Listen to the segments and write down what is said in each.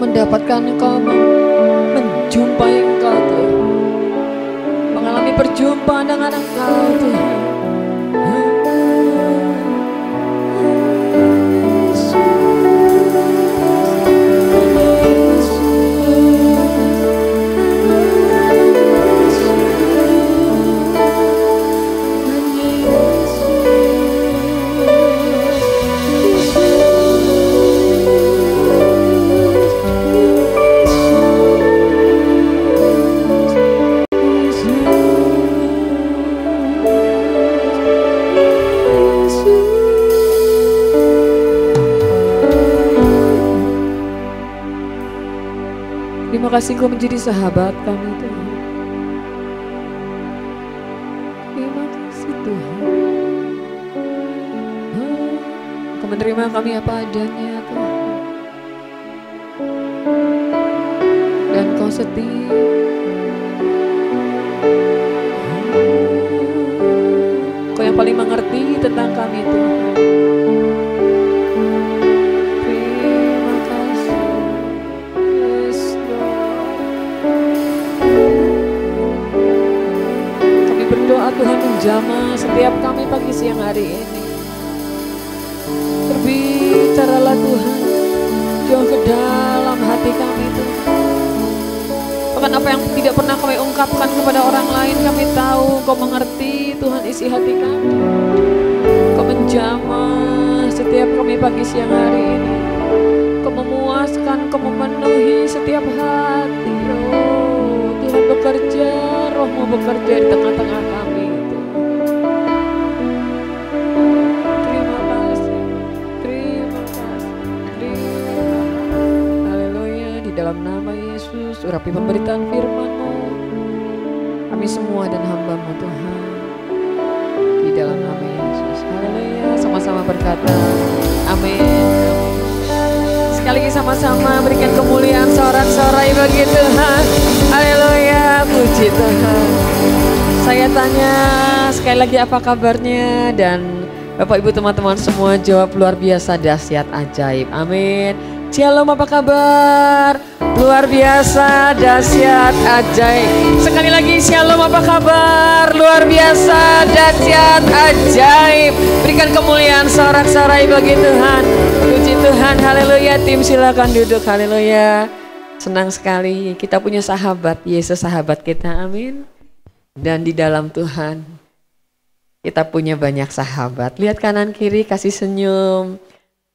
mendapatkan Engkau, menjumpai Engkau Tuhan, mengalami perjumpaan dengan Engkau Tuhan. Terima kasih Engkau menjadi sahabat kami Tuhan. Terima kasih Tuhan. Engkau menerima kami apa adanya Tuhan. Dan Kau setia. Kau yang paling mengerti tentang kami Tuhan. Tuhan menjamah setiap kami pagi siang hari ini. Berbicaralah Tuhan, jauh ke dalam hati kami Tuhan. Bahkan apa yang tidak pernah kami ungkapkan kepada orang lain, kami tahu Kau mengerti Tuhan isi hati kami. Kau menjamah setiap kami pagi siang hari ini. Kau memuaskan, Kau memenuhi setiap hati. Oh Tuhan bekerja, Roh-Mu bekerja di tengah-tengah kami. Dalam nama Yesus, urapi pemberitaan firman-Mu, kami semua dan hamba-Mu Tuhan. Di dalam nama Yesus, haleluya. Sama-sama berkata, amin. Sekali lagi sama-sama berikan kemuliaan sorak-sorai bagi Tuhan. Haleluya, puji Tuhan. Saya tanya sekali lagi apa kabarnya, dan Bapak Ibu teman-teman semua jawab luar biasa, dahsyat, ajaib. Amin. Shalom, apa kabar? Luar biasa, dahsyat, ajaib. Sekali lagi, shalom, apa kabar? Luar biasa, dahsyat, ajaib. Berikan kemuliaan sorak-sorai bagi Tuhan. Puji Tuhan, haleluya. Tim silakan duduk, haleluya. Senang sekali kita punya sahabat, Yesus sahabat kita, amin. Dan di dalam Tuhan kita punya banyak sahabat. Lihat kanan kiri, kasih senyum.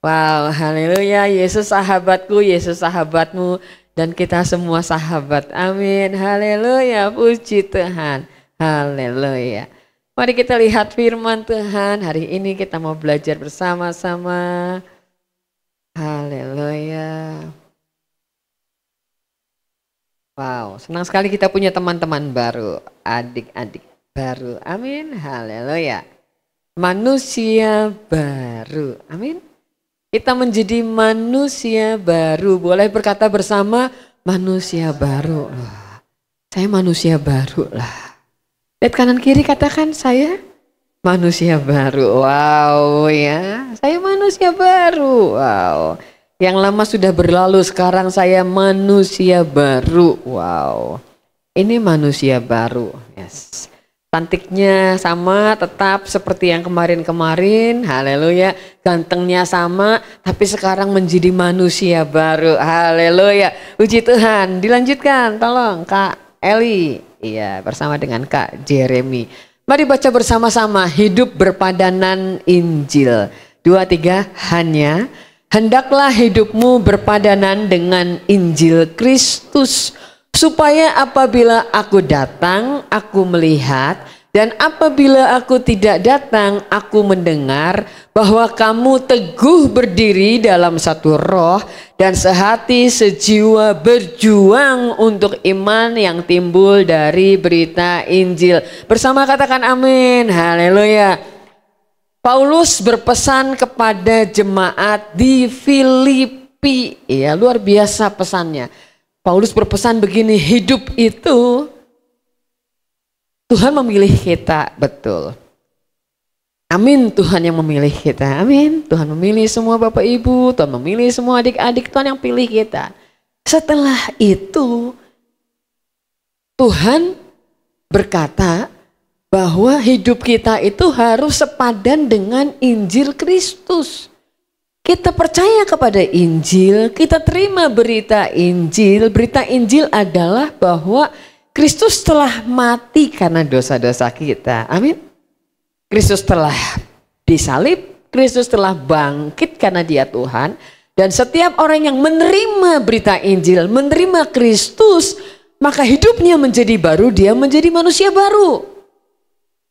Wow, haleluya. Yesus sahabatku, Yesus sahabatmu, dan kita semua sahabat. Amin, haleluya, puji Tuhan, haleluya. Mari kita lihat firman Tuhan. Hari ini kita mau belajar bersama-sama. Haleluya. Wow, senang sekali kita punya teman-teman baru, adik-adik baru. Amin, haleluya. Manusia baru, amin. Kita menjadi manusia baru. Boleh berkata bersama, manusia baru. Saya manusia baru lah. Lihat kanan kiri, katakan saya manusia baru. Wow ya, saya manusia baru. Wow. Yang lama sudah berlalu, sekarang saya manusia baru. Wow. Ini manusia baru. Yes. Cantiknya sama, tetap seperti yang kemarin-kemarin, haleluya. Gantengnya sama, tapi sekarang menjadi manusia baru, haleluya. Puji Tuhan. Dilanjutkan, tolong Kak Eli, iya, bersama dengan Kak Jeremy. Mari baca bersama-sama, hidup berpadanan Injil. 2, 3, hanya, hendaklah hidupmu berpadanan dengan Injil Kristus, supaya apabila aku datang, aku melihat, dan apabila aku tidak datang, aku mendengar bahwa kamu teguh berdiri dalam satu roh dan sehati sejiwa berjuang untuk iman yang timbul dari berita Injil. Bersama katakan amin, haleluya. Paulus berpesan kepada jemaat di Filipi, ya luar biasa pesannya. Paulus berpesan begini, hidup itu Tuhan memilih kita, betul. Amin, Tuhan yang memilih kita, amin. Tuhan memilih semua Bapak Ibu, Tuhan memilih semua adik-adik, Tuhan yang pilih kita. Setelah itu Tuhan berkata bahwa hidup kita itu harus sepadan dengan Injil Kristus. Kita percaya kepada Injil, kita terima berita Injil. Berita Injil adalah bahwa Kristus telah mati karena dosa-dosa kita. Amin. Kristus telah disalib, Kristus telah bangkit karena Dia Tuhan. Dan setiap orang yang menerima berita Injil, menerima Kristus, maka hidupnya menjadi baru, dia menjadi manusia baru.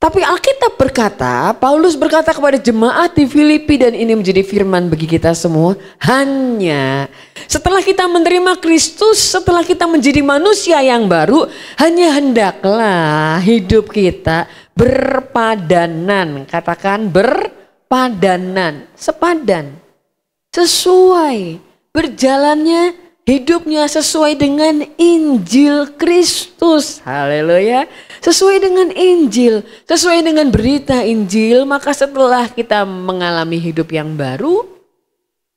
Tapi Alkitab berkata, Paulus berkata kepada jemaat di Filipi, dan ini menjadi firman bagi kita semua, hanya setelah kita menerima Kristus, setelah kita menjadi manusia yang baru, hanya hendaklah hidup kita berpadanan. Katakan berpadanan, sepadan, sesuai, berjalannya hidupnya sesuai dengan Injil Kristus. Haleluya. Sesuai dengan Injil, sesuai dengan berita Injil. Maka setelah kita mengalami hidup yang baru,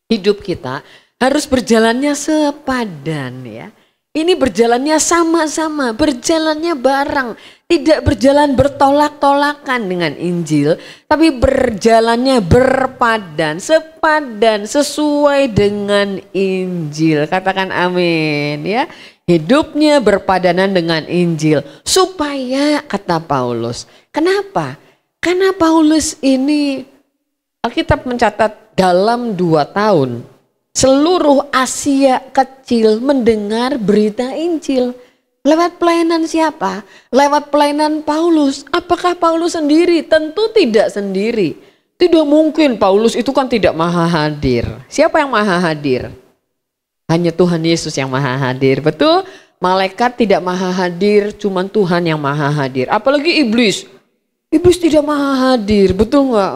hidup kita harus berjalannya sepadan ya. Ini berjalannya sama-sama, berjalannya bareng. Tidak berjalan bertolak-tolakan dengan Injil, tapi berjalannya berpadan, sepadan, sesuai dengan Injil. Katakan amin ya. Hidupnya berpadanan dengan Injil. Supaya, kata Paulus, kenapa? Karena Paulus ini, Alkitab mencatat dalam 2 tahun, seluruh Asia kecil mendengar berita Injil. Lewat pelayanan siapa? Lewat pelayanan Paulus. Apakah Paulus sendiri? Tentu tidak sendiri. Tidak mungkin, Paulus itu kan tidak maha hadir. Siapa yang maha hadir? Hanya Tuhan Yesus yang maha hadir. Betul? Malaikat tidak maha hadir, cuman Tuhan yang maha hadir. Apalagi iblis. Iblis tidak maha hadir. Betul nggak?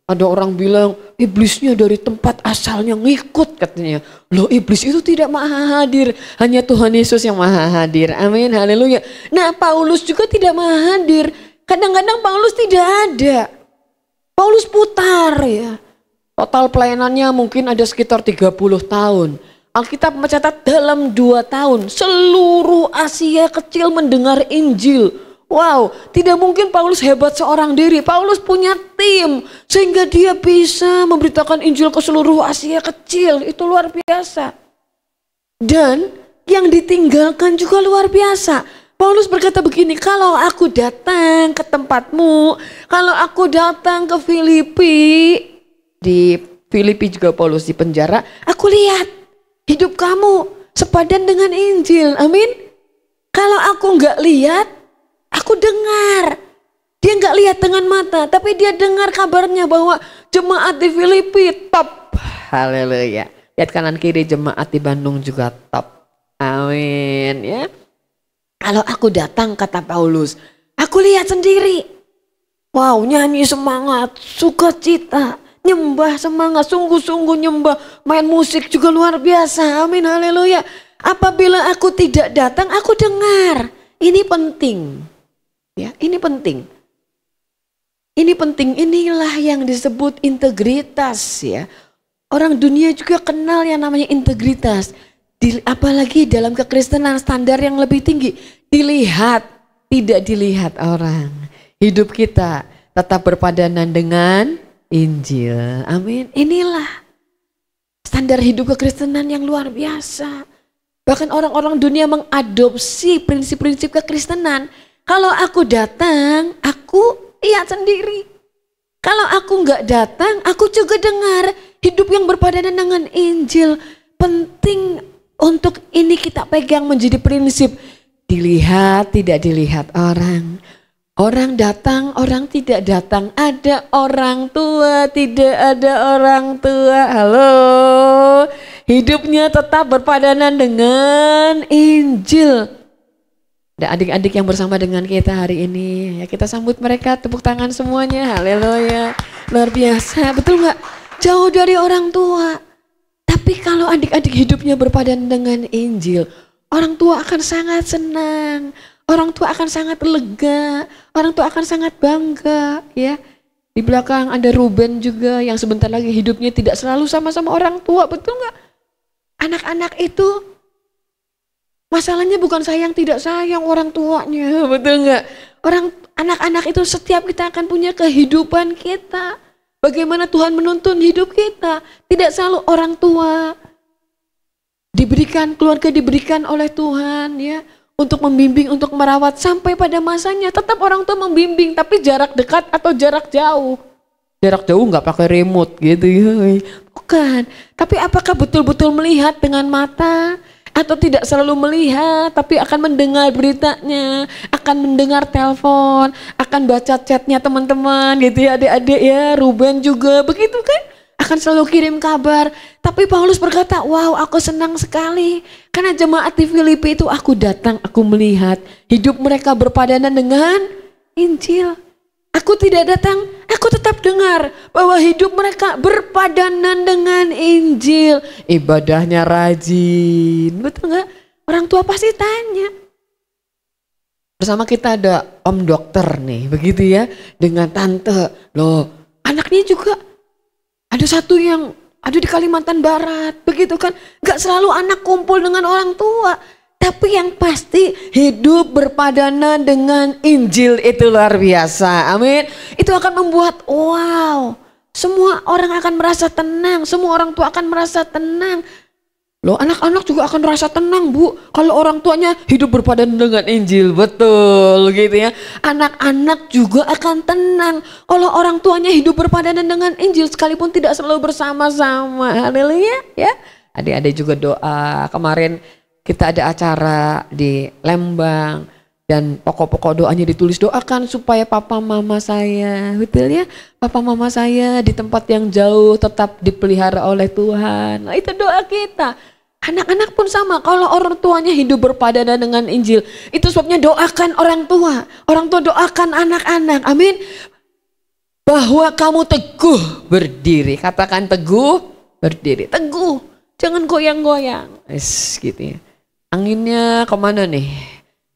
Ada orang bilang iblisnya dari tempat asalnya ngikut katanya. Loh, iblis itu tidak maha hadir. Hanya Tuhan Yesus yang maha hadir. Amin, haleluya. Nah, Paulus juga tidak maha hadir. Kadang-kadang Paulus tidak ada. Paulus putar ya. Total pelayanannya mungkin ada sekitar 30 tahun. Alkitab mencatat dalam 2 tahun seluruh Asia kecil mendengar Injil. Wow, tidak mungkin Paulus hebat seorang diri. Paulus punya tim sehingga dia bisa memberitakan Injil ke seluruh Asia kecil. Itu luar biasa. Dan yang ditinggalkan juga luar biasa. Paulus berkata begini, kalau aku datang ke tempatmu, kalau aku datang ke Filipi, di Filipi juga Paulus di penjara, aku lihat hidup kamu sepadan dengan Injil. Amin. Kalau aku nggak lihat, aku dengar. Dia nggak lihat dengan mata, tapi dia dengar kabarnya bahwa jemaat di Filipi top. Haleluya. Lihat kanan kiri, jemaat di Bandung juga top. Amin ya. Kalau aku datang, kata Paulus, aku lihat sendiri. Wow, nyanyi semangat, sukacita, nyembah semangat, sungguh-sungguh nyembah, main musik juga luar biasa. Amin, haleluya. Apabila aku tidak datang, aku dengar. Ini penting. Ya, ini penting. Ini penting, inilah yang disebut integritas ya. Orang dunia juga kenal yang namanya integritas. Apalagi dalam kekristenan standar yang lebih tinggi. Dilihat, tidak dilihat orang. Hidup kita tetap berpadanan dengan Injil. Amin. Inilah standar hidup kekristenan yang luar biasa. Bahkan orang-orang dunia mengadopsi prinsip-prinsip kekristenan. Kalau aku datang, aku lihat sendiri. Kalau aku nggak datang, aku juga dengar. Hidup yang berpadanan dengan Injil. Penting untuk ini kita pegang menjadi prinsip. Dilihat, tidak dilihat orang. Orang datang, orang tidak datang. Ada orang tua, tidak ada orang tua. Halo. Hidupnya tetap berpadanan dengan Injil. Ada adik-adik yang bersama dengan kita hari ini. Ya, kita sambut mereka, tepuk tangan semuanya. Haleluya. Luar biasa, betul nggak? Jauh dari orang tua. Tapi kalau adik-adik hidupnya berpadanan dengan Injil, orang tua akan sangat senang. Orang tua akan sangat lega. Orang tua akan sangat bangga. Ya, di belakang ada Ruben juga yang sebentar lagi hidupnya tidak selalu sama-sama orang tua, betul nggak? Anak-anak itu Masalahnya bukan sayang tidak sayang orang tuanya, betul nggak? Orang anak-anak itu setiap kita akan punya kehidupan kita. Bagaimana Tuhan menuntun hidup kita. Tidak selalu orang tua diberikan, keluarga diberikan oleh Tuhan ya. Untuk membimbing, untuk merawat sampai pada masanya. Tetap orang tua membimbing, tapi jarak dekat atau jarak jauh. Jarak jauh nggak pakai remote gitu ya. Bukan. Tapi apakah betul-betul melihat dengan mata? Atau tidak selalu melihat, tapi akan mendengar beritanya, akan mendengar telepon, akan baca chatnya teman-teman gitu ya, adik-adik ya, Ruben juga begitu kan, akan selalu kirim kabar. Tapi Paulus berkata, wow aku senang sekali, karena jemaat di Filipi itu aku datang, aku melihat hidup mereka berpadanan dengan Injil. Aku tidak datang, aku tetap dengar bahwa hidup mereka berpadanan dengan Injil. Ibadahnya rajin, betul nggak? Orang tua pasti tanya. Bersama kita ada om dokter nih, begitu ya. Dengan tante, loh anaknya juga ada satu yang ada di Kalimantan Barat, begitu kan. Gak selalu anak kumpul dengan orang tua. Tapi yang pasti hidup berpadanan dengan Injil itu luar biasa. Amin. Itu akan membuat wow. Semua orang akan merasa tenang. Semua orang tua akan merasa tenang. Loh anak-anak juga akan merasa tenang bu. Kalau orang tuanya hidup berpadanan dengan Injil. Betul gitu ya. Anak-anak juga akan tenang. Kalau orang tuanya hidup berpadanan dengan Injil. Sekalipun tidak selalu bersama-sama. Haleluya ya. Adik-adik juga doa. Kemarin kita ada acara di Lembang dan pokok-pokok doanya ditulis, doakan supaya papa mama saya, betul ya, papa mama saya di tempat yang jauh tetap dipelihara oleh Tuhan. Nah, itu doa kita. Anak-anak pun sama, kalau orang tuanya hidup berpadanan dengan Injil, itu sebabnya doakan orang tua doakan anak-anak, amin. Bahwa kamu teguh berdiri, katakan teguh berdiri, teguh, jangan goyang-goyang, gitu ya. Anginnya kemana nih?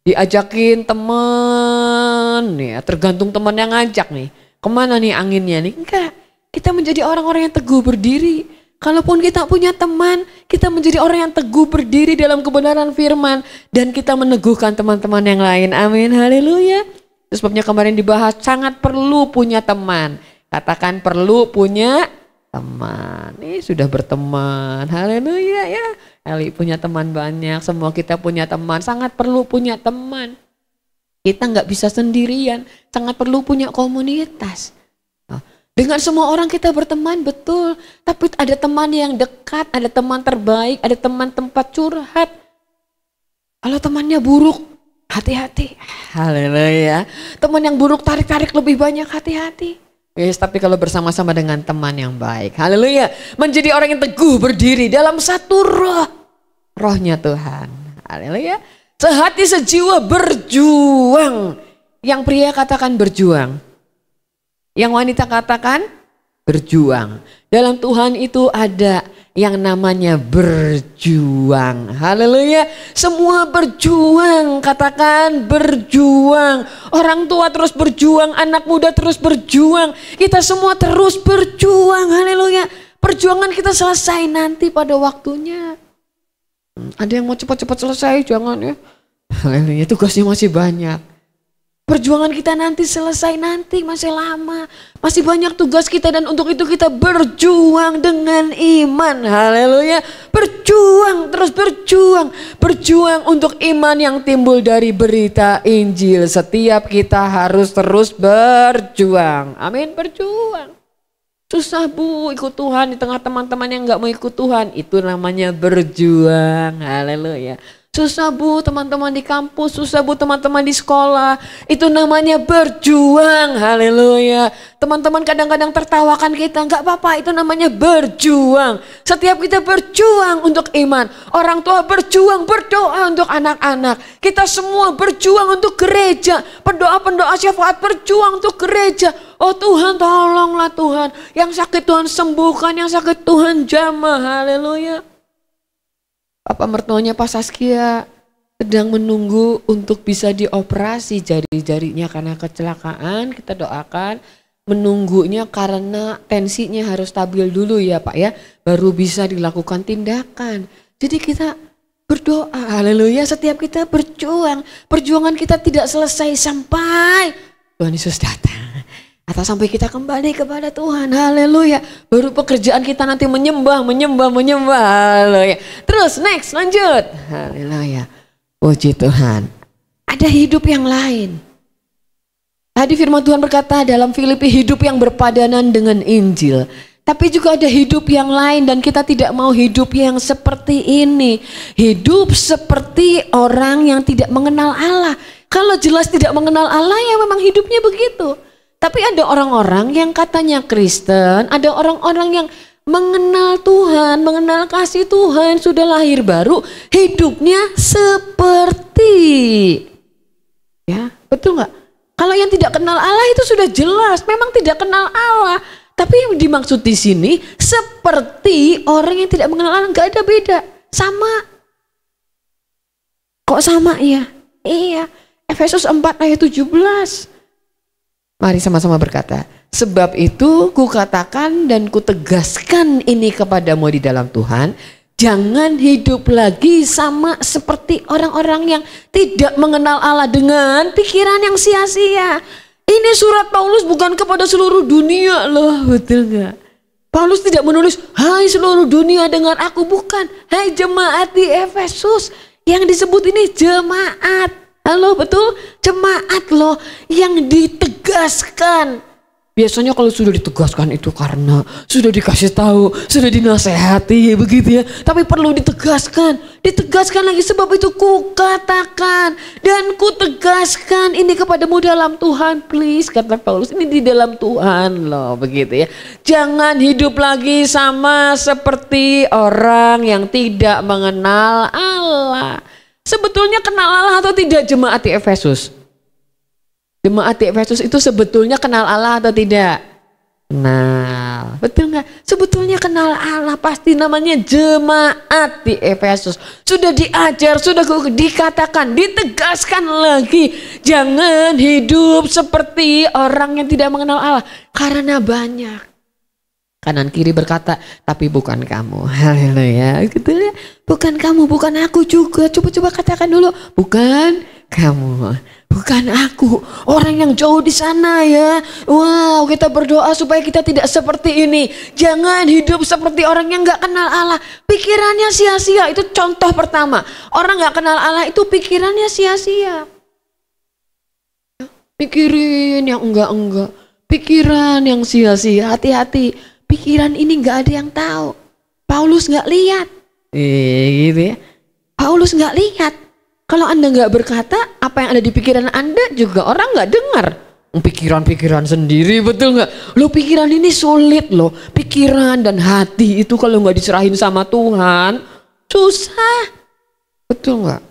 Diajakin teman nih, tergantung teman yang ngajak nih. Kemana nih anginnya nih? Enggak, kita menjadi orang-orang yang teguh berdiri. Kalaupun kita punya teman, kita menjadi orang yang teguh berdiri dalam kebenaran firman. Dan kita meneguhkan teman-teman yang lain. Amin, haleluya. Sebabnya kemarin dibahas sangat perlu punya teman. Katakan perlu punya teman. Nih sudah berteman, haleluya ya. Eli punya teman banyak, semua kita punya teman, sangat perlu punya teman. Kita nggak bisa sendirian, sangat perlu punya komunitas. Dengan semua orang kita berteman betul, tapi ada teman yang dekat, ada teman terbaik, ada teman tempat curhat. Kalau temannya buruk, hati-hati. Haleluya. Teman yang buruk tarik-tarik lebih banyak, hati-hati. Yes, tapi kalau bersama-sama dengan teman yang baik, haleluya, menjadi orang yang teguh berdiri dalam satu rohnya Tuhan, haleluya, sehati sejiwa berjuang. Yang pria katakan berjuang, yang wanita katakan berjuang. Dalam Tuhan itu ada yang namanya berjuang. Haleluya. Semua berjuang, katakan berjuang. Orang tua terus berjuang, anak muda terus berjuang. Kita semua terus berjuang. Haleluya. Perjuangan kita selesai nanti pada waktunya. Ada yang mau cepat-cepat selesai, jangan ya. Haleluya, tugasnya masih banyak. Perjuangan kita nanti selesai, nanti masih lama. Masih banyak tugas kita dan untuk itu kita berjuang dengan iman. Haleluya. Berjuang, terus berjuang. Berjuang untuk iman yang timbul dari berita Injil. Setiap kita harus terus berjuang. Amin, berjuang. Susah bu ikut Tuhan di tengah teman-teman yang gak mau ikut Tuhan. Itu namanya berjuang. Haleluya. Susah bu teman-teman di kampus, susah bu teman-teman di sekolah. Itu namanya berjuang, haleluya. Teman-teman kadang-kadang tertawakan kita, gak apa-apa, itu namanya berjuang. Setiap kita berjuang untuk iman. Orang tua berjuang, berdoa untuk anak-anak. Kita semua berjuang untuk gereja. Pendoa-pendoa syafaat berjuang untuk gereja. Oh Tuhan tolonglah Tuhan. Yang sakit Tuhan sembuhkan, yang sakit Tuhan jamah, haleluya. Bapak mertuanya Pak Saskia sedang menunggu untuk bisa dioperasi jari-jarinya karena kecelakaan. Kita doakan, menunggunya karena tensinya harus stabil dulu ya Pak ya, baru bisa dilakukan tindakan. Jadi kita berdoa. Haleluya, setiap kita berjuang, perjuangan kita tidak selesai sampai Tuhan Yesus datang. Atau sampai kita kembali kepada Tuhan. Haleluya. Baru pekerjaan kita nanti menyembah. Haleluya. Terus next, lanjut. Haleluya. Puji Tuhan. Ada hidup yang lain. Tadi firman Tuhan berkata dalam Filipi, hidup yang berpadanan dengan Injil. Tapi juga ada hidup yang lain dan kita tidak mau hidup yang seperti ini. Hidup seperti orang yang tidak mengenal Allah. Kalau jelas tidak mengenal Allah ya memang hidupnya begitu. Tapi ada orang-orang yang katanya Kristen, ada orang-orang yang mengenal Tuhan, mengenal kasih Tuhan, sudah lahir baru, hidupnya seperti, ya betul nggak? Kalau yang tidak kenal Allah itu sudah jelas, memang tidak kenal Allah. Tapi yang dimaksud di sini seperti orang yang tidak mengenal Allah, nggak ada beda, sama. Kok sama ya? Iya, Efesus 4 ayat 17. Mari sama-sama berkata, sebab itu kukatakan dan kutegaskan ini kepadamu di dalam Tuhan, jangan hidup lagi sama seperti orang-orang yang tidak mengenal Allah dengan pikiran yang sia-sia. Ini surat Paulus bukan kepada seluruh dunia loh, betul gak? Paulus tidak menulis, hai seluruh dunia dengar aku, bukan. Hai jemaat di Efesus, yang disebut ini jemaat. Halo, betul? Jemaat loh yang ditegaskan. Biasanya kalau sudah ditegaskan itu karena sudah dikasih tahu, sudah dinasehati begitu ya. Tapi perlu ditegaskan, ditegaskan lagi, sebab itu kukatakan dan kutegaskan ini kepadamu dalam Tuhan. Please, kata Paulus, ini di dalam Tuhan loh, begitu ya. Jangan hidup lagi sama seperti orang yang tidak mengenal Allah. Sebetulnya kenal Allah atau tidak jemaat di Efesus? Jemaat di Efesus itu sebetulnya kenal Allah atau tidak? Kenal, betul nggak? Sebetulnya kenal Allah, pasti namanya jemaat di Efesus. Sudah diajar, sudah dikatakan, ditegaskan lagi. Jangan hidup seperti orang yang tidak mengenal Allah. Karena banyak. Kanan kiri berkata, tapi bukan kamu. Haleluya, gitu ya. Bukan kamu, bukan aku juga. Coba-coba katakan dulu, bukan kamu. Bukan aku, orang yang jauh di sana ya. Wow, kita berdoa supaya kita tidak seperti ini. Jangan hidup seperti orang yang gak kenal Allah. Pikirannya sia-sia, itu contoh pertama. Orang gak kenal Allah itu pikirannya sia-sia. Pikirin yang enggak-enggak. Pikiran yang sia-sia, hati-hati. Pikiran ini gak ada yang tahu. Paulus gak lihat. Gitu ya. Paulus gak lihat. Kalau Anda nggak berkata, apa yang ada di pikiran Anda juga orang nggak dengar. Pikiran-pikiran sendiri, betul nggak? Lo pikiran ini sulit loh. Pikiran dan hati itu kalau nggak diserahin sama Tuhan, susah. Betul nggak?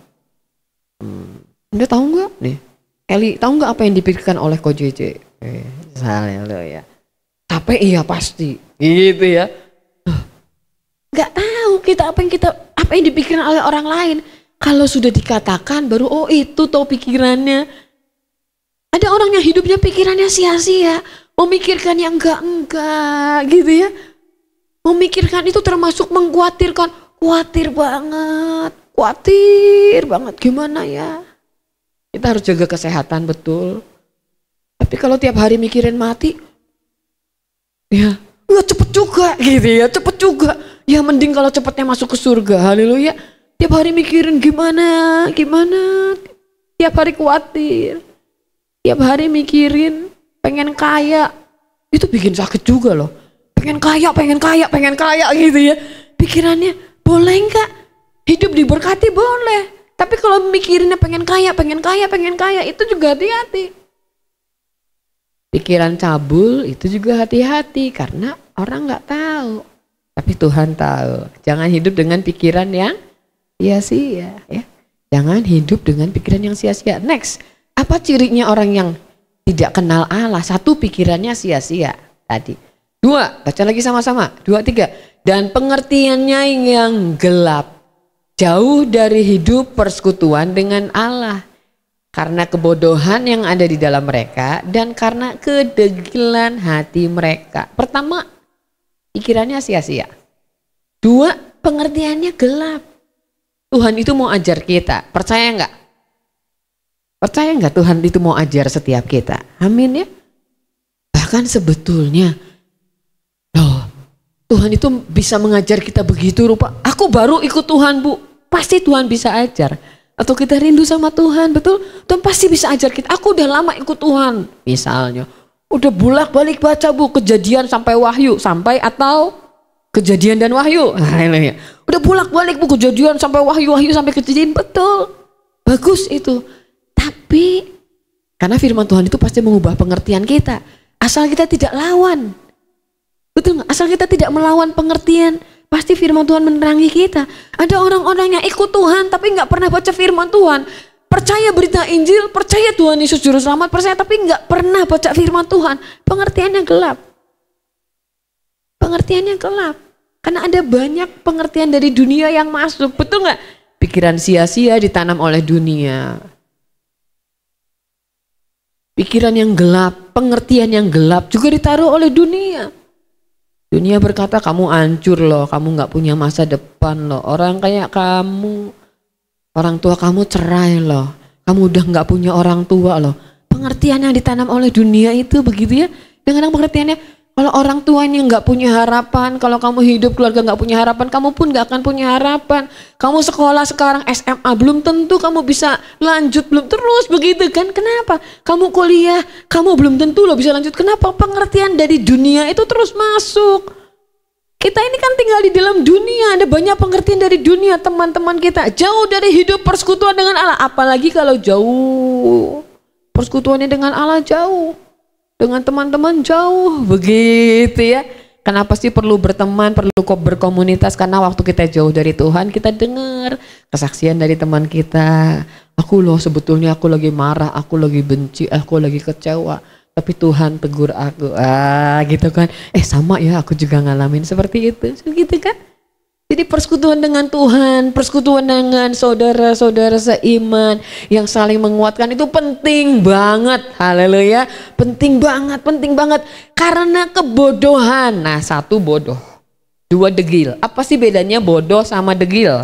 Anda tahu nggak nih? Eli, tahu nggak apa yang dipikirkan oleh Ko JJ? Misalnya lo ya. Capek iya pasti, gitu ya. Nggak tahu kita apa yang dipikirkan oleh orang lain. Kalau sudah dikatakan baru oh itu tau pikirannya. Ada orang yang hidupnya pikirannya sia-sia. Memikirkan yang enggak gitu ya. Memikirkan itu termasuk mengkhawatirkan. Khawatir banget. Gimana ya? Kita harus jaga kesehatan betul. Tapi kalau tiap hari mikirin mati. Ya cepet juga gitu ya. Cepet juga. Ya mending kalau cepetnya masuk ke surga. Haleluya. Tiap hari mikirin gimana, tiap hari khawatir, tiap hari mikirin pengen kaya, itu bikin sakit juga loh. Pengen kaya gitu ya. Pikirannya boleh enggak? Hidup diberkati boleh. Tapi kalau mikirinnya pengen kaya, itu juga hati-hati. Pikiran cabul itu juga hati-hati karena orang nggak tahu. Tapi Tuhan tahu. Jangan hidup dengan pikiran yang sia-sia ya. Jangan hidup dengan pikiran yang sia-sia. Next, apa cirinya orang yang tidak kenal Allah? Satu, pikirannya sia-sia tadi. Dua, baca lagi sama-sama. 2, 3. Dan pengertiannya yang gelap, jauh dari hidup persekutuan dengan Allah. Karena kebodohan yang ada di dalam mereka dan karena kedegilan hati mereka. Pertama, pikirannya sia-sia. 2, pengertiannya gelap. Tuhan itu mau ajar kita. Percaya nggak? Percaya nggak Tuhan itu mau ajar setiap kita? Amin ya. Bahkan sebetulnya, loh, Tuhan itu bisa mengajar kita begitu rupa. Aku baru ikut Tuhan, Bu. Pasti Tuhan bisa ajar. Atau kita rindu sama Tuhan, betul? Tuhan pasti bisa ajar kita. Aku udah lama ikut Tuhan, misalnya. Udah bolak-balik baca, Bu, Kejadian sampai Wahyu, sampai atau Kejadian dan Wahyu. Udah bolak-balik, Bu, Kejadian sampai Wahyu, Wahyu sampai Kejadian, betul. Bagus itu. Tapi karena firman Tuhan itu pasti mengubah pengertian kita. Asal kita tidak lawan. Betul nggak? Asal kita tidak melawan pengertian, pasti firman Tuhan menerangi kita. Ada orang-orang yang ikut Tuhan tapi nggak pernah baca firman Tuhan. Percaya berita Injil, percaya Tuhan Yesus Juru Selamat, percaya tapi nggak pernah baca firman Tuhan. Pengertiannya gelap. Pengertiannya gelap. Karena ada banyak pengertian dari dunia yang masuk, betul nggak? Pikiran sia-sia ditanam oleh dunia. Pikiran yang gelap, pengertian yang gelap juga ditaruh oleh dunia. Dunia berkata kamu hancur loh, kamu nggak punya masa depan loh. Orang kayak kamu, orang tua kamu cerai loh, kamu udah nggak punya orang tua loh. Pengertian yang ditanam oleh dunia itu begitu ya. Dengan pengertiannya, kalau orang tuanya nggak punya harapan, kalau kamu hidup keluarga nggak punya harapan, kamu pun nggak akan punya harapan. Kamu sekolah sekarang SMA belum tentu kamu bisa lanjut, belum terus begitu kan? Kenapa? Kamu kuliah, kamu belum tentu lo bisa lanjut. Kenapa? Pengertian dari dunia itu terus masuk. Kita ini kan tinggal di dalam dunia, ada banyak pengertian dari dunia teman-teman kita. Jauh dari hidup persekutuan dengan Allah, apalagi kalau jauh. Persekutuannya dengan Allah jauh. Dengan teman-teman jauh, begitu ya. Kenapa sih perlu berteman, perlu berkomunitas? Karena waktu kita jauh dari Tuhan, kita dengar kesaksian dari teman kita. Aku loh sebetulnya aku lagi marah, aku lagi benci, aku lagi kecewa. Tapi Tuhan tegur aku, gitu kan. Sama ya, aku juga ngalamin seperti itu, gitu kan. Jadi persekutuan dengan Tuhan, persekutuan dengan saudara-saudara seiman yang saling menguatkan itu penting banget. Haleluya, penting banget, penting banget. Karena kebodohan, nah satu bodoh, dua degil. Apa sih bedanya bodoh sama degil?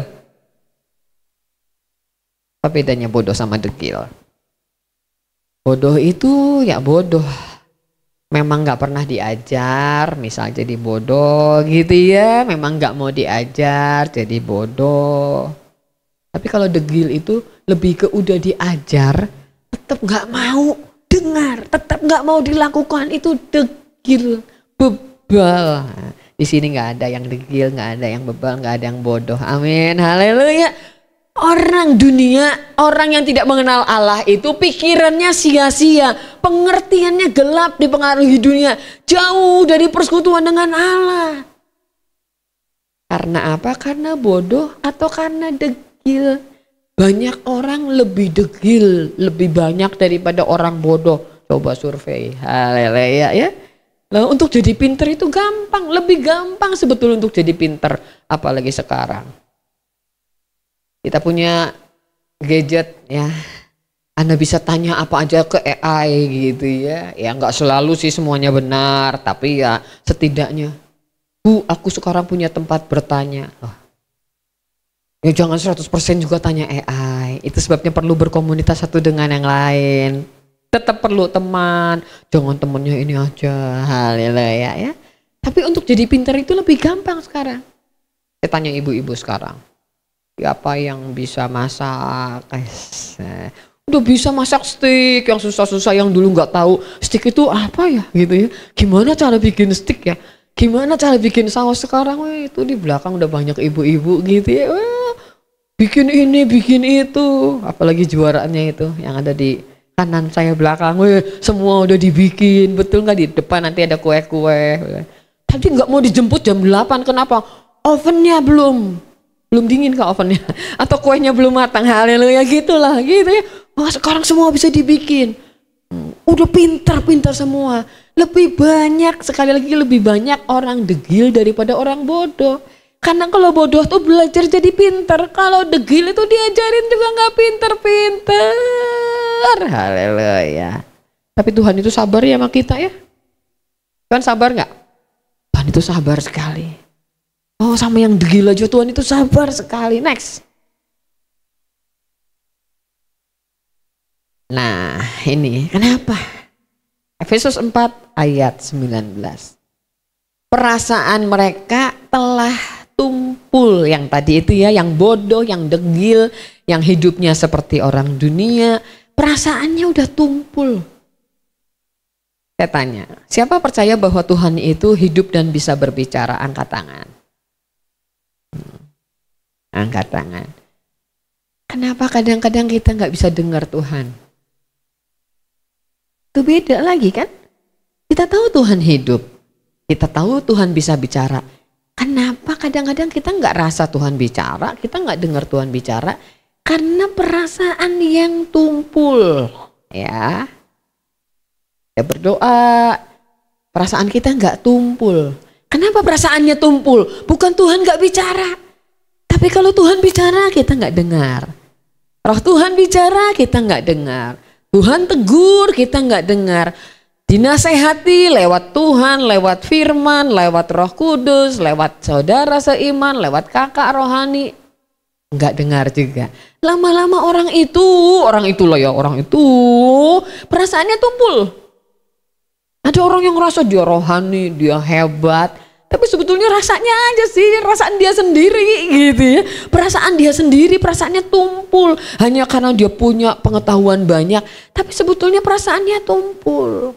Apa bedanya bodoh sama degil? Bodoh itu ya bodoh. Memang nggak pernah diajar, misal jadi bodoh gitu ya. Memang nggak mau diajar, jadi bodoh. Tapi kalau degil itu lebih ke udah diajar, tetap nggak mau dengar, tetap nggak mau dilakukan, itu degil, bebal. Di sini nggak ada yang degil, nggak ada yang bebal, nggak ada yang bodoh. Amin, haleluya. Orang dunia, orang yang tidak mengenal Allah itu pikirannya sia-sia, pengertiannya gelap dipengaruhi dunia, jauh dari persekutuan dengan Allah. Karena apa? Karena bodoh atau karena degil? Banyak orang lebih degil, lebih banyak daripada orang bodoh. Coba survei, haleluya ya. Nah, untuk jadi pinter itu gampang, lebih gampang sebetulnya untuk jadi pinter, apalagi sekarang. Kita punya gadget ya, Anda bisa tanya apa aja ke AI gitu ya. Ya nggak selalu sih semuanya benar, tapi ya setidaknya, Bu, aku sekarang punya tempat bertanya. Ya jangan 100% juga tanya AI. Itu sebabnya perlu berkomunitas satu dengan yang lain. Tetap perlu teman, jangan temennya ini aja, haleluya ya. Tapi untuk jadi pintar itu lebih gampang sekarang. Saya tanya ibu-ibu sekarang, siapa yang bisa masak? Udah bisa masak steak yang susah-susah, yang dulu nggak tahu steak itu apa ya gitu ya. Gimana cara bikin steak ya? Gimana cara bikin saus sekarang? Itu di belakang udah banyak ibu-ibu gitu ya. Bikin ini, bikin itu. Apalagi juaraannya itu yang ada di kanan saya belakang. Semua udah dibikin. Betul nggak? Di depan nanti ada kue-kue. Tapi nggak mau dijemput jam 8. Kenapa? Ovennya belum dingin ke ovennya, atau kuenya belum matang, haleluya gitulah gitu ya. Wah, sekarang semua bisa dibikin. Udah pintar-pintar semua. Lebih banyak, sekali lagi lebih banyak orang degil daripada orang bodoh. Karena kalau bodoh tuh belajar jadi pintar, kalau degil itu diajarin juga nggak pintar-pintar. Haleluya. Tapi Tuhan itu sabar ya sama kita ya. Tuhan sabar nggak? Tuhan itu sabar sekali. Oh, sama yang degil aja Tuhan itu sabar sekali. Next. Nah ini kenapa? Efesus 4 ayat 19. Perasaan mereka telah tumpul, yang tadi itu ya, yang bodoh, yang degil, yang hidupnya seperti orang dunia, perasaannya udah tumpul. Saya tanya, siapa percaya bahwa Tuhan itu hidup dan bisa berbicara? Angkat tangan. Angkat tangan. Kenapa kadang-kadang kita nggak bisa dengar Tuhan? Itu beda lagi kan? Kita tahu Tuhan hidup, kita tahu Tuhan bisa bicara. Kenapa kadang-kadang kita nggak rasa Tuhan bicara, kita nggak dengar Tuhan bicara? Karena perasaan yang tumpul, ya. Ya berdoa, perasaan kita nggak tumpul. Kenapa perasaannya tumpul? Bukan Tuhan nggak bicara, tapi kalau Tuhan bicara kita nggak dengar. Roh Tuhan bicara kita nggak dengar. Tuhan tegur kita nggak dengar. Dinasehati lewat Tuhan, lewat firman, lewat Roh Kudus, lewat saudara seiman, lewat kakak rohani, nggak dengar juga. Lama-lama orang itu perasaannya tumpul. Ada orang yang ngerasa dia rohani, dia hebat, tapi sebetulnya rasanya aja sih, perasaan dia sendiri gitu ya. Perasaan dia sendiri, perasaannya tumpul. Hanya karena dia punya pengetahuan banyak, tapi sebetulnya perasaannya tumpul.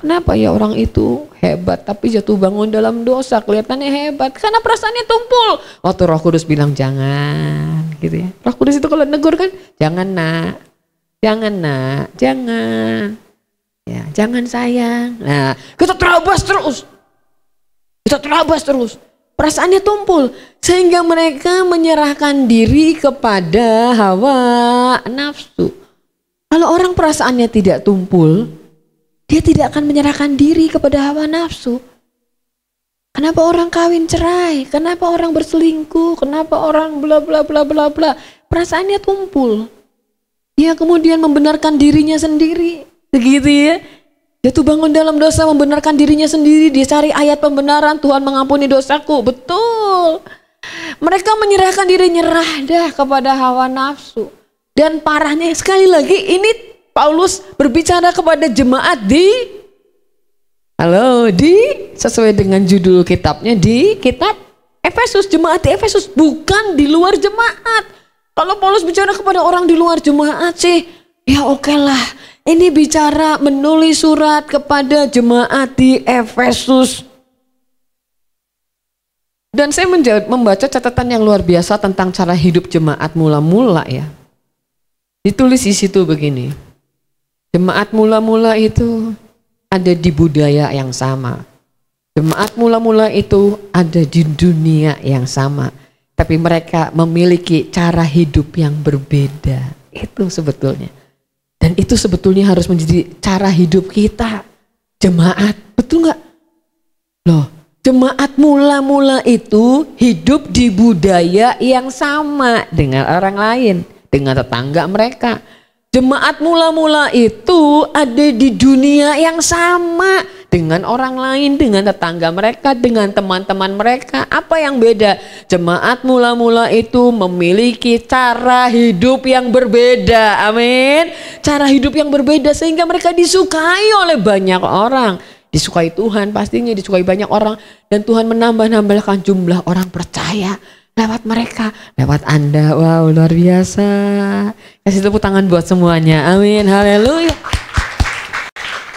Kenapa ya orang itu hebat tapi jatuh bangun dalam dosa, kelihatannya hebat karena perasaannya tumpul. Waktu Roh Kudus bilang jangan gitu ya. Roh Kudus itu kalau negur kan, jangan nak, jangan nak, jangan. Ya, jangan sayang. Nah, kita terabas terus. Perasaannya tumpul sehingga mereka menyerahkan diri kepada hawa nafsu. Kalau orang perasaannya tidak tumpul, dia tidak akan menyerahkan diri kepada hawa nafsu. Kenapa orang kawin cerai? Kenapa orang berselingkuh? Kenapa orang bla bla bla bla bla? Perasaannya tumpul. Dia kemudian membenarkan dirinya sendiri. Begitu ya. Jatuh bangun dalam dosa, membenarkan dirinya sendiri. Dia cari ayat pembenaran, Tuhan mengampuni dosaku. Betul. Mereka menyerahkan diri, nyerah dah kepada hawa nafsu. Dan parahnya sekali lagi, ini Paulus berbicara kepada jemaat sesuai dengan judul kitabnya, di kitab Efesus, jemaat di Efesus, bukan di luar jemaat. Kalau Paulus bicara kepada orang di luar jemaat sih, ya oke lah. Ini bicara menulis surat kepada jemaat di Efesus. Dan saya membaca catatan yang luar biasa tentang cara hidup jemaat mula-mula ya. Ditulis di situ begini. Jemaat mula-mula itu ada di budaya yang sama. Jemaat mula-mula itu ada di dunia yang sama. Tapi mereka memiliki cara hidup yang berbeda. Itu sebetulnya. Dan itu sebetulnya harus menjadi cara hidup kita. Jemaat, betul nggak? Loh, jemaat mula-mula itu hidup di budaya yang sama dengan orang lain. Dengan tetangga mereka. Jemaat mula-mula itu ada di dunia yang sama dengan orang lain, dengan tetangga mereka, dengan teman-teman mereka. Apa yang beda? Jemaat mula-mula itu memiliki cara hidup yang berbeda. Amin. Cara hidup yang berbeda sehingga mereka disukai oleh banyak orang. Disukai Tuhan pastinya, disukai banyak orang. Dan Tuhan menambah-nambahkan jumlah orang percaya lewat mereka, lewat Anda. Wow, luar biasa. Kasih tepuk tangan buat semuanya. Amin, haleluya.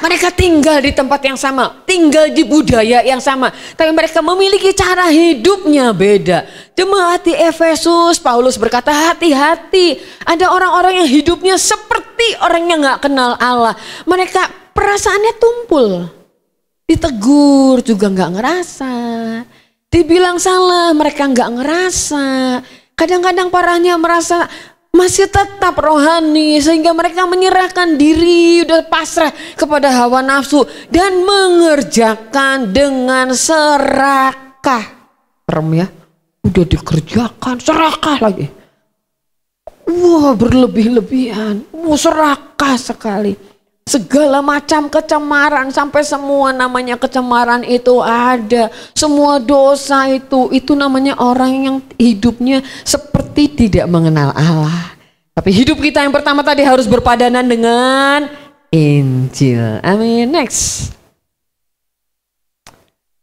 Mereka tinggal di tempat yang sama, tinggal di budaya yang sama, tapi mereka memiliki cara hidupnya beda. Jemaat di Efesus, Paulus berkata hati-hati. Ada orang-orang yang hidupnya seperti orang yang gak kenal Allah. Mereka perasaannya tumpul. Ditegur juga gak ngerasa. Dibilang salah, mereka nggak ngerasa. Kadang-kadang parahnya merasa masih tetap rohani sehingga mereka menyerahkan diri, udah pasrah kepada hawa nafsu dan mengerjakan dengan serakah. Serem ya, udah dikerjakan serakah lagi. Wah, berlebih-lebihan, serakah sekali. Segala macam kecemaran, sampai semua namanya kecemaran itu ada. Semua dosa itu namanya orang yang hidupnya seperti tidak mengenal Allah. Tapi hidup kita yang pertama tadi harus berpadanan dengan Injil. Amin. Next.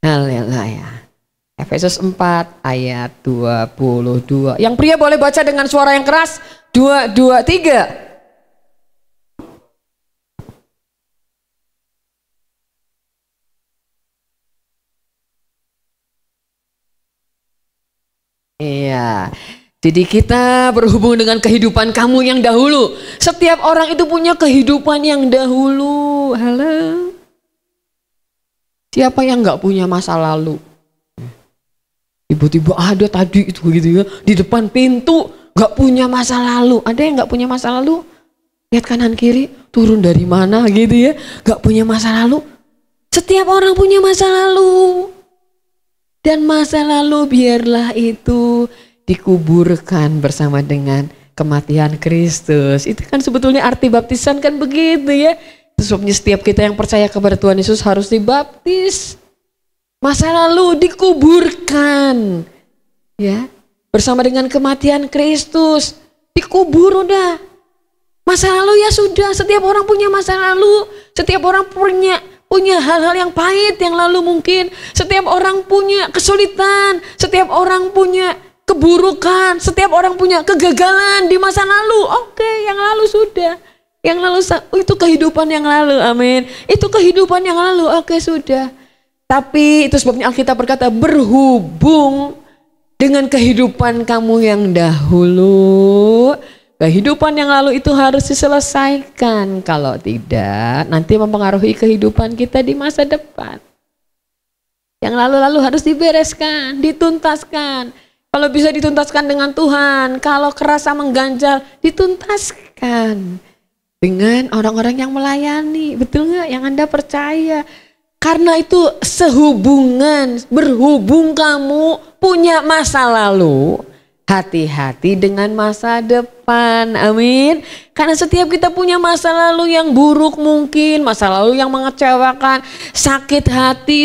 Haleluya. Efesus 4 ayat 22. Yang pria boleh baca dengan suara yang keras. 2, 2, 3. Iya. Jadi kita berhubung dengan kehidupan kamu yang dahulu. Setiap orang itu punya kehidupan yang dahulu. Halo. Siapa yang nggak punya masa lalu? Tiba-tiba ada tadi itu gitu ya, di depan pintu nggak punya masa lalu. Ada yang nggak punya masa lalu? Lihat kanan kiri, turun dari mana gitu ya, nggak punya masa lalu. Setiap orang punya masa lalu. Dan masa lalu biarlah itu dikuburkan bersama dengan kematian Kristus. Itu kan sebetulnya arti baptisan kan begitu ya. Sebabnya setiap kita yang percaya kepada Tuhan Yesus harus dibaptis. Masa lalu dikuburkan, ya, bersama dengan kematian Kristus, dikubur udah. Masa lalu ya sudah, setiap orang punya masa lalu, setiap orang punya hal-hal yang pahit yang lalu mungkin, setiap orang punya kesulitan, setiap orang punya keburukan, setiap orang punya kegagalan di masa lalu. Oke, yang lalu sudah, yang lalu itu kehidupan yang lalu, amin. Itu kehidupan yang lalu, oke sudah. Tapi itu sebabnya Alkitab berkata berhubung dengan kehidupan kamu yang dahulu. Kehidupan yang lalu itu harus diselesaikan. Kalau tidak nanti mempengaruhi kehidupan kita di masa depan. Yang lalu-lalu harus dibereskan, dituntaskan. Kalau bisa dituntaskan dengan Tuhan. Kalau kerasa mengganjal dituntaskan. Dengan orang-orang yang melayani. Betul gak? Yang Anda percaya. Karena itu sehubungan, berhubung kamu punya masa lalu, hati-hati dengan masa depan, amin. Karena setiap kita punya masa lalu yang buruk mungkin, masa lalu yang mengecewakan, sakit hati,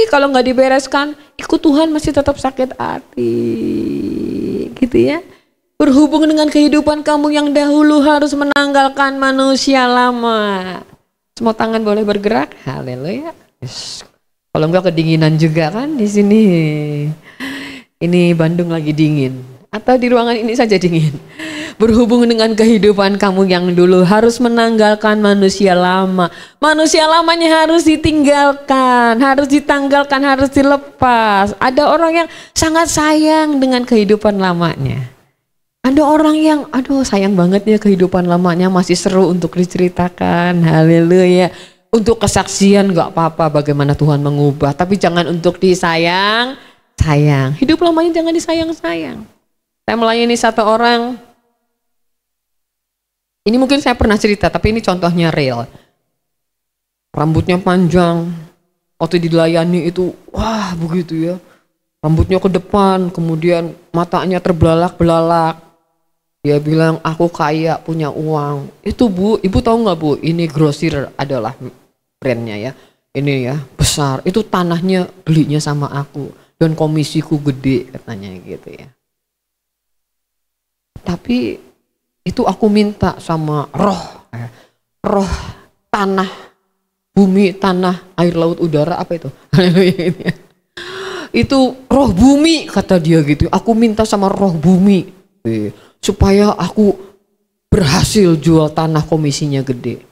kalau nggak dibereskan, ikut Tuhan masih tetap sakit hati, gitu ya. Berhubung dengan kehidupan kamu yang dahulu harus menanggalkan manusia lama. Semua tangan boleh bergerak, haleluya. Yes. Kalau enggak kedinginan juga kan di sini. Ini Bandung lagi dingin, atau di ruangan ini saja dingin. Berhubung dengan kehidupan kamu yang dulu harus menanggalkan manusia lama. Manusia lamanya harus ditinggalkan, harus ditanggalkan, harus dilepas. Ada orang yang sangat sayang dengan kehidupan lamanya. Ada orang yang, aduh sayang banget ya kehidupan lamanya masih seru untuk diceritakan, haleluya. Untuk kesaksian gak apa-apa bagaimana Tuhan mengubah, tapi jangan untuk disayang, hidup lamanya jangan disayang-sayang. Saya melayani satu orang, ini mungkin saya pernah cerita, tapi ini contohnya real. Rambutnya panjang, waktu dilayani itu, wah begitu ya. Rambutnya ke depan, kemudian matanya terbelalak-belalak. Dia bilang, aku kaya, punya uang. Itu Bu, Ibu tahu nggak Bu, ini grosir adalah brandnya ya. Ini ya, besar. Itu tanahnya belinya sama aku. Dan komisiku gede, katanya gitu ya. Tapi itu aku minta sama roh tanah, bumi, tanah, air, laut, udara, apa itu? Itu roh bumi, kata dia gitu. Aku minta sama roh bumi. Supaya aku berhasil jual tanah komisinya gede.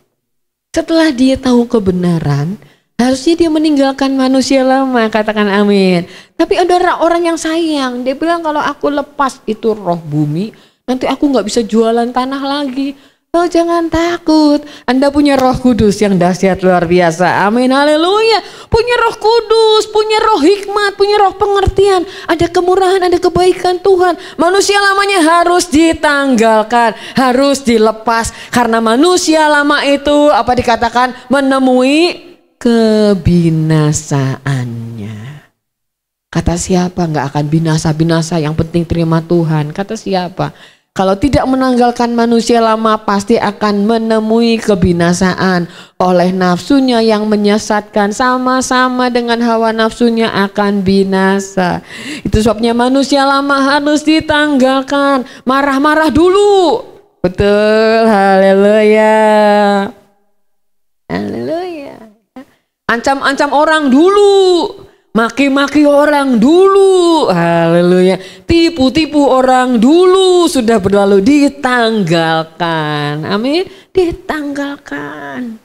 Setelah dia tahu kebenaran, harusnya dia meninggalkan manusia lama, katakan amin. Tapi ada orang yang sayang, dia bilang kalau aku lepas itu roh bumi, nanti aku nggak bisa jualan tanah lagi. Oh jangan takut, Anda punya Roh Kudus yang dahsyat luar biasa, amin, haleluya. Punya Roh Kudus, punya roh hikmat, punya roh pengertian, ada kemurahan, ada kebaikan Tuhan. Manusia lamanya harus ditanggalkan, harus dilepas. Karena manusia lama itu apa dikatakan menemui kebinasaannya. Kata siapa? Nggak akan binasa-binasa, yang penting terima Tuhan. Kata siapa? Kalau tidak menanggalkan manusia lama pasti akan menemui kebinasaan oleh nafsunya yang menyesatkan, sama-sama dengan hawa nafsunya akan binasa. Itu sebabnya manusia lama harus ditanggalkan. Marah-marah dulu. Betul, haleluya. Haleluya. Ancam-ancam orang dulu. Maki-maki orang dulu, haleluya. Tipu-tipu orang dulu, sudah berlalu, ditanggalkan. Amin, ditanggalkan.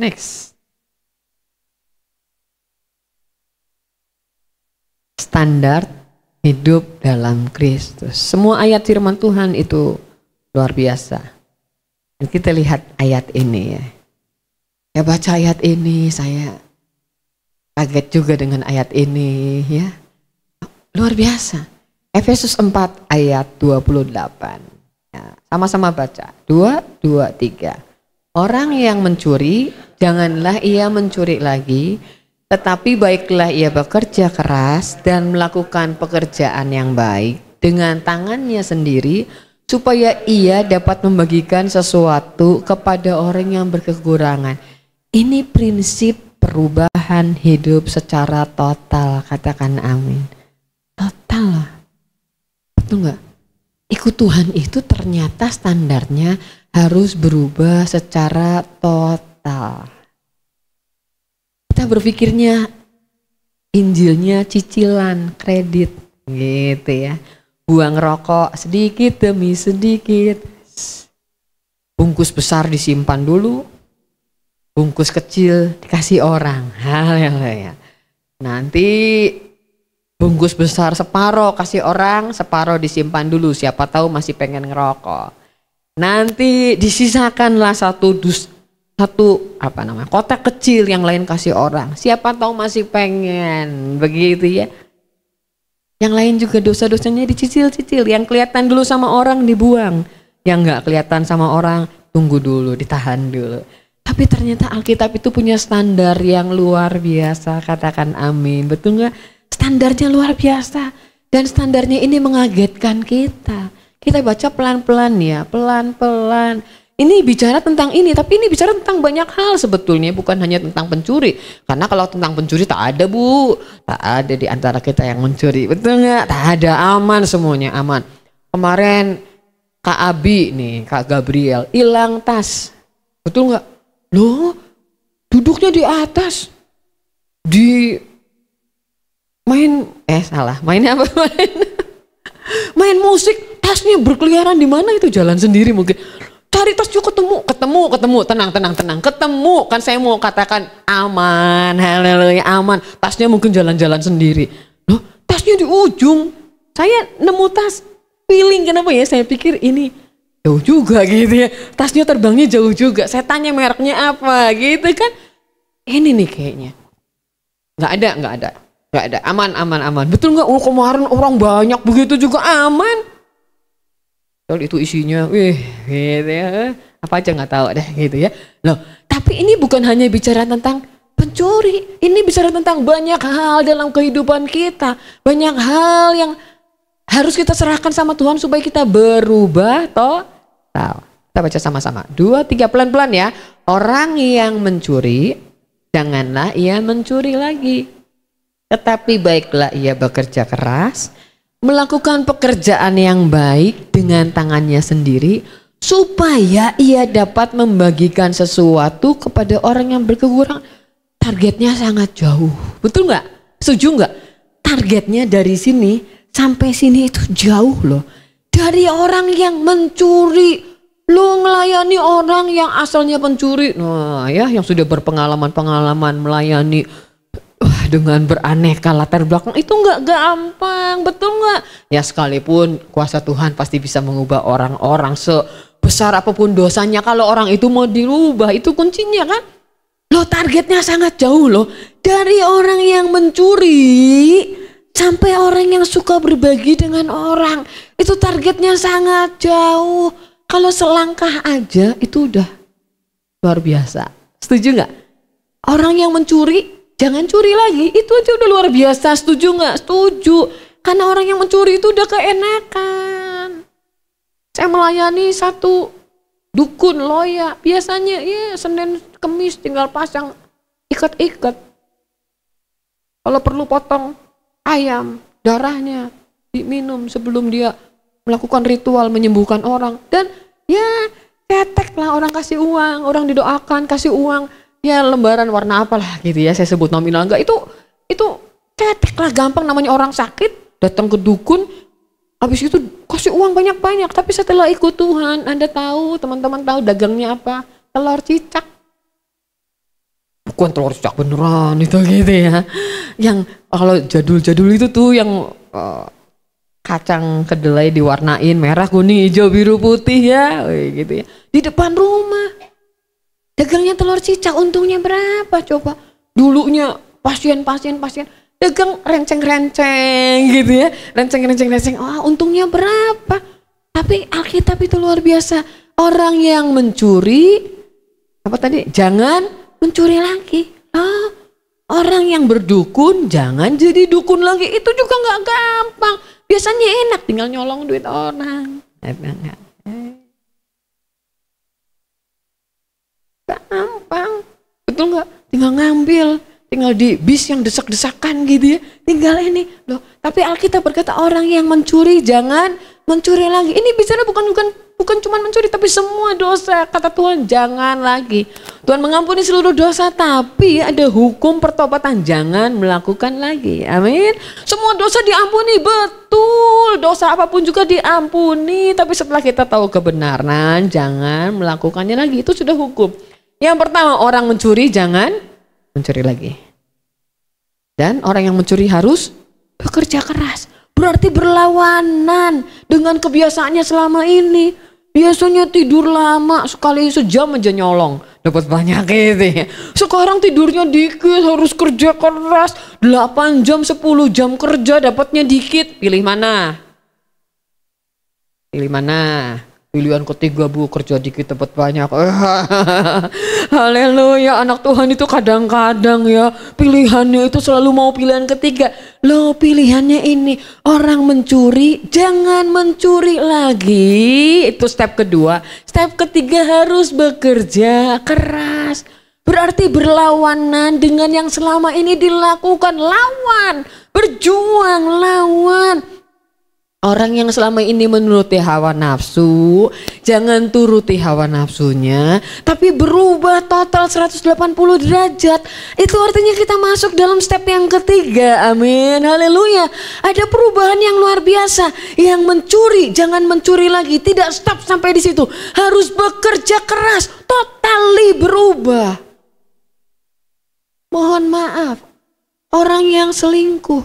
Next. Standar hidup dalam Kristus. Semua ayat firman Tuhan itu luar biasa. Kita lihat ayat ini ya. Ya baca ayat ini saya kaget juga dengan ayat ini ya. Luar biasa. Efesus 4 ayat 28. Ya, sama-sama baca. 2, 2, 3. Orang yang mencuri, janganlah ia mencuri lagi, tetapi baiklah ia bekerja keras dan melakukan pekerjaan yang baik dengan tangannya sendiri, supaya ia dapat membagikan sesuatu kepada orang yang berkekurangan. Ini prinsip perubahan hidup secara total, katakan amin. Total, betul nggak? Ikut Tuhan itu ternyata standarnya harus berubah secara total. Kita berpikirnya Injilnya cicilan, kredit, gitu ya. Buang rokok sedikit demi sedikit. Bungkus besar disimpan dulu. Bungkus kecil dikasih orang, haleluya. Nanti bungkus besar separoh kasih orang, separoh disimpan dulu. Siapa tahu masih pengen ngerokok. Nanti disisakanlah satu kotak kecil yang lain kasih orang. Siapa tahu masih pengen, begitu ya. Yang lain juga dosa-dosanya dicicil-cicil. Yang kelihatan dulu sama orang dibuang. Yang nggak kelihatan sama orang tunggu dulu, ditahan dulu. Tapi ternyata Alkitab itu punya standar yang luar biasa, katakan amin. Betul nggak? Standarnya luar biasa. Dan standarnya ini mengagetkan kita. Kita baca pelan-pelan ya, pelan-pelan. Ini bicara tentang ini, tapi ini bicara tentang banyak hal sebetulnya. Bukan hanya tentang pencuri. Karena kalau tentang pencuri tak ada bu. Tak ada di antara kita yang mencuri. Betul nggak? Tak ada, aman semuanya, aman. Kemarin Kak Abi nih, Kak Gabriel, hilang tas. Betul nggak? Loh, duduknya di atas, mainnya apa? Main musik, tasnya berkeliaran di mana itu, jalan sendiri mungkin. Cari tasnya ketemu, tenang, ketemu. Kan saya mau katakan aman, haleluya, aman. Tasnya mungkin jalan-jalan sendiri. Loh, tasnya di ujung. Saya nemu tas, feeling kenapa ya? Saya pikir ini jauh juga gitu ya, tasnya terbangnya jauh juga. Saya tanya mereknya apa gitu kan. Ini nih kayaknya nggak ada, aman. Betul nggak? Oh kemarin orang banyak begitu juga aman. Kalau itu isinya, gitu ya, apa aja nggak tahu deh gitu ya. Loh, tapi ini bukan hanya bicara tentang pencuri, ini bicara tentang banyak hal dalam kehidupan kita, banyak hal yang harus kita serahkan sama Tuhan supaya kita berubah total. Kita baca sama-sama. 2, 3 pelan-pelan ya. Orang yang mencuri, janganlah ia mencuri lagi. Tetapi baiklah ia bekerja keras, melakukan pekerjaan yang baik dengan tangannya sendiri, supaya ia dapat membagikan sesuatu kepada orang yang berkekurangan. Targetnya sangat jauh. Betul nggak? Setuju nggak? Targetnya dari sini sampai sini itu jauh loh. Dari orang yang mencuri, lo ngelayani orang yang asalnya pencuri. Nah ya, yang sudah berpengalaman melayani dengan beraneka latar belakang itu nggak gampang, betul nggak? Ya sekalipun kuasa Tuhan pasti bisa mengubah orang-orang sebesar apapun dosanya. Kalau orang itu mau dirubah, itu kuncinya kan. Lo targetnya sangat jauh loh. Dari orang yang mencuri sampai orang yang suka berbagi dengan orang, itu targetnya sangat jauh. Kalau selangkah aja itu udah luar biasa. Setuju nggak? Orang yang mencuri jangan curi lagi, itu aja udah luar biasa. Setuju nggak? Setuju. Karena orang yang mencuri itu udah keenakan. Saya melayani satu dukun loya, biasanya ya Senin Kemis tinggal pasang ikat-ikat. Kalau perlu potong ayam, darahnya diminum sebelum dia melakukan ritual menyembuhkan orang. Dan ya cetek lah, orang kasih uang, orang didoakan kasih uang. Ya lembaran warna apalah gitu ya, saya sebut nominal enggak, itu cetek lah, gampang, namanya orang sakit datang ke dukun, habis itu kasih uang banyak-banyak. Tapi setelah ikut Tuhan, Anda tahu, teman-teman tahu dagangnya apa? Telur cicak. Bukan telur cicak beneran itu gitu ya. Yang kalau jadul-jadul itu tuh yang kacang kedelai diwarnain merah, kuning, hijau, biru, putih ya, gitu ya. Di depan rumah. Dagangnya telur cicak, untungnya berapa coba? Dulunya pasien dagang renceng-renceng gitu ya, renceng. Untungnya berapa? Tapi Alkitab itu luar biasa. Orang yang mencuri, apa tadi? Jangan mencuri lagi. Orang yang berdukun, jangan jadi dukun lagi. Itu juga nggak gampang. Biasanya enak, tinggal nyolong duit orang. Gampang, betul nggak? Tinggal ngambil, tinggal di bis yang desak-desakan gitu ya, tinggal ini loh. Tapi Alkitab berkata orang yang mencuri jangan mencuri lagi. Ini bicara bukan cuma mencuri, tapi semua dosa. Kata Tuhan jangan lagi. Tuhan mengampuni seluruh dosa, tapi ada hukum pertobatan, jangan melakukan lagi. Amin. Semua dosa diampuni, betul. Dosa apapun juga diampuni, tapi setelah kita tahu kebenaran, jangan melakukannya lagi. Itu sudah hukum. Yang pertama, orang mencuri jangan mencuri lagi. Dan orang yang mencuri harus bekerja keras. Berarti berlawanan dengan kebiasaannya selama ini. Biasanya tidur lama, sekali sejam aja nyolong, dapat banyak gitu ya. Sekarang tidurnya dikit, harus kerja keras, 8 jam, 10 jam kerja, dapatnya dikit. Pilih mana? Pilih mana? Pilihan ketiga, Bu, kerja dikit dapat banyak. Haleluya, anak Tuhan itu kadang-kadang ya pilihannya itu selalu mau pilihan ketiga. Loh, pilihannya ini, orang mencuri jangan mencuri lagi. Itu step kedua. Step ketiga, harus bekerja keras. Berarti berlawanan dengan yang selama ini dilakukan. Lawan, berjuang, lawan. Orang yang selama ini menuruti hawa nafsu, jangan turuti hawa nafsunya, tapi berubah total 180 derajat. Itu artinya kita masuk dalam step yang ketiga. Amin, haleluya. Ada perubahan yang luar biasa. Yang mencuri, jangan mencuri lagi. Tidak stop sampai di situ. Harus bekerja keras, totally berubah. Mohon maaf, orang yang selingkuh,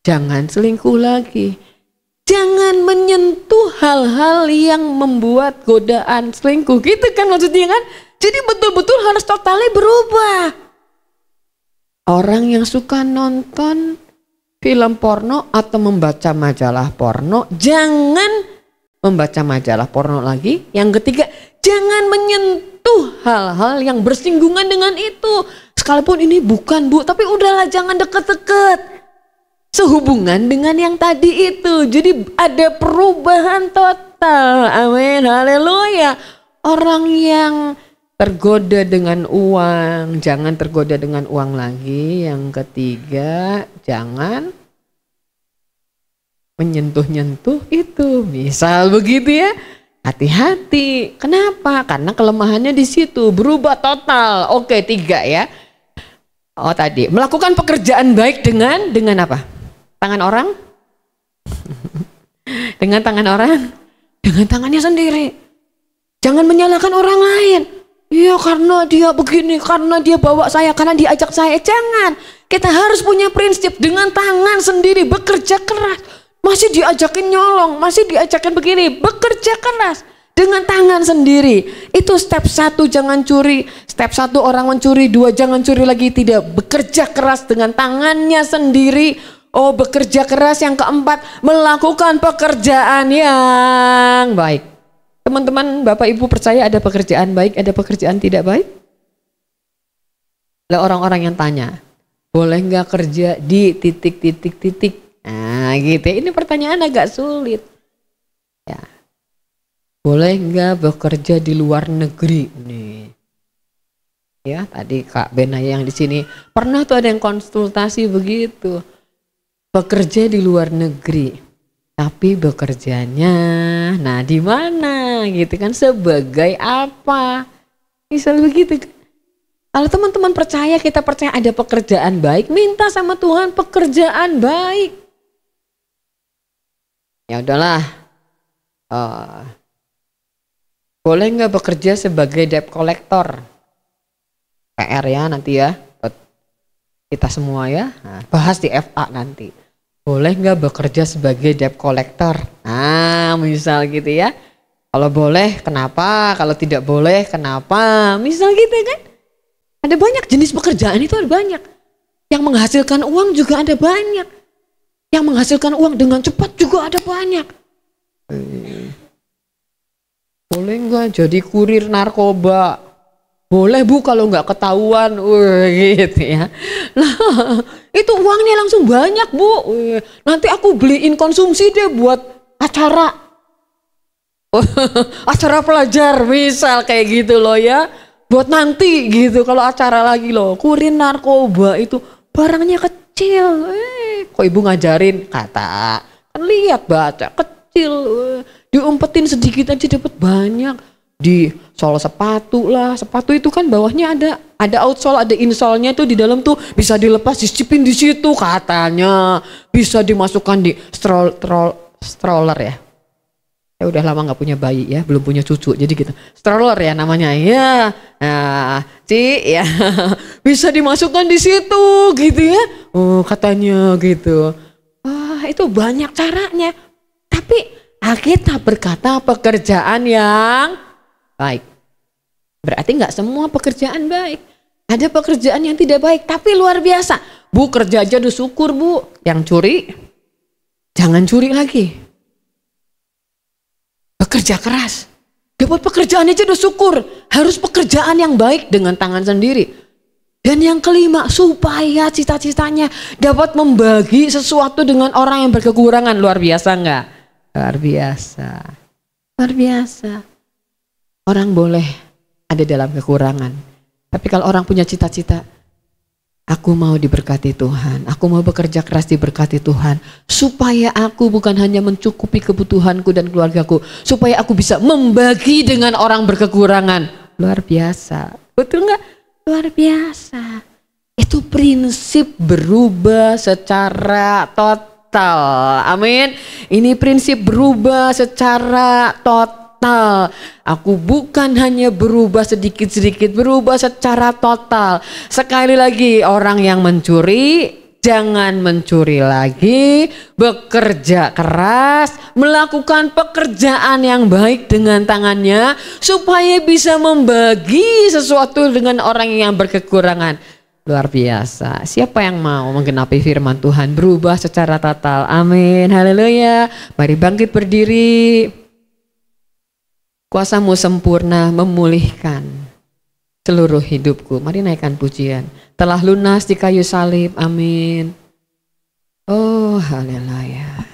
jangan selingkuh lagi. Jangan menyentuh hal-hal yang membuat godaan selingkuh. Gitu kan maksudnya kan? Jadi betul-betul harus totally berubah. Orang yang suka nonton film porno atau membaca majalah porno, jangan membaca majalah porno lagi. Yang ketiga, jangan menyentuh hal-hal yang bersinggungan dengan itu. Sekalipun ini bukan, Bu, tapi udahlah, jangan deket-deket. Sehubungan dengan yang tadi itu. Jadi ada perubahan total. Amin, haleluya. Orang yang tergoda dengan uang, jangan tergoda dengan uang lagi. Yang ketiga, jangan menyentuh-nyentuh itu. Misal begitu ya. Hati-hati. Kenapa? Karena kelemahannya di situ. Berubah total. Oke, 3 ya. Oh tadi, melakukan pekerjaan baik dengan apa? Tangan orang? Dengan tangan orang? Dengan tangannya sendiri. Jangan menyalahkan orang lain. Iya, karena dia begini, karena dia bawa saya, karena dia ajak saya. Jangan. Kita harus punya prinsip dengan tangan sendiri, bekerja keras. Masih diajakin nyolong, masih diajakin begini, bekerja keras dengan tangan sendiri. Itu step 1, jangan curi. Step 1, orang mencuri. 2, jangan curi lagi. Tidak, bekerja keras dengan tangannya sendiri. Oh, bekerja keras. Yang keempat, melakukan pekerjaan yang baik. Teman-teman, Bapak Ibu percaya ada pekerjaan baik, ada pekerjaan tidak baik? Lah orang-orang yang tanya, boleh nggak kerja di titik-titik-titik? Nah, Nah gitu ya. Ini pertanyaan agak sulit. Ya. Boleh nggak bekerja di luar negeri? Nih. Ya tadi Kak Benaya yang di sini pernah tuh ada yang konsultasi begitu. Bekerja di luar negeri. Tapi bekerjanya, nah di mana gitu kan, sebagai apa? Misal begitu. Kalau teman-teman percaya, kita percaya ada pekerjaan baik, minta sama Tuhan pekerjaan baik. Ya udahlah, boleh nggak bekerja sebagai debt collector? PR ya nanti ya, kita semua ya, nah, bahas di FA nanti. Boleh nggak bekerja sebagai debt collector? Nah misal gitu ya. Kalau boleh kenapa? Kalau tidak boleh kenapa? Misal gitu kan. Ada banyak jenis pekerjaan, itu ada banyak. Yang menghasilkan uang juga ada banyak. Yang menghasilkan uang dengan cepat juga ada banyak. Boleh nggak jadi kurir narkoba? Boleh Bu kalau nggak ketahuan, gitu ya. Nah, itu uangnya langsung banyak Bu. Nanti aku beliin konsumsi deh buat acara. Acara pelajar misal kayak gitu loh ya. Buat nanti gitu kalau acara lagi loh. Kurir narkoba itu barangnya kecil. Kok Ibu ngajarin? Kata. Kan lihat baca kecil. Diumpetin sedikit aja dapat banyak. Di sol sepatu lah, sepatu itu kan bawahnya ada outsole, ada insolnya tuh di dalam tuh bisa dilepas, disipin di situ katanya, bisa dimasukkan di stroller ya. Ya udah lama nggak punya bayi ya, belum punya cucu, jadi gitu stroller ya namanya ya. Nah, ya bisa dimasukkan di situ gitu ya. Oh katanya gitu. Wah itu banyak caranya. Tapi Alkitab berkata pekerjaan yang baik. Berarti nggak semua pekerjaan baik. Ada pekerjaan yang tidak baik, tapi luar biasa. Bu kerja aja udah syukur Bu. Yang curi, jangan curi lagi. Bekerja keras. Dapat pekerjaan aja udah syukur. Harus pekerjaan yang baik dengan tangan sendiri. Dan yang kelima, supaya cita-citanya dapat membagi sesuatu dengan orang yang berkekurangan. Luar biasa nggak? Luar biasa. Luar biasa. Orang boleh ada dalam kekurangan. Tapi kalau orang punya cita-cita, aku mau diberkati Tuhan, aku mau bekerja keras diberkati Tuhan, supaya aku bukan hanya mencukupi kebutuhanku dan keluargaku, supaya aku bisa membagi dengan orang berkekurangan. Luar biasa. Betul nggak? Luar biasa. Itu prinsip berubah secara total. Amin. Ini prinsip berubah secara total. Aku bukan hanya berubah sedikit-sedikit, berubah secara total. Sekali lagi, orang yang mencuri jangan mencuri lagi, bekerja keras, melakukan pekerjaan yang baik dengan tangannya supaya bisa membagi sesuatu dengan orang yang berkekurangan. Luar biasa. Siapa yang mau menggenapi firman Tuhan, berubah secara total? Amin. Haleluya. Mari bangkit berdiri. Kuasamu sempurna memulihkan seluruh hidupku. Mari naikkan pujian. Telah lunas di kayu salib. Amin. Oh haleluya.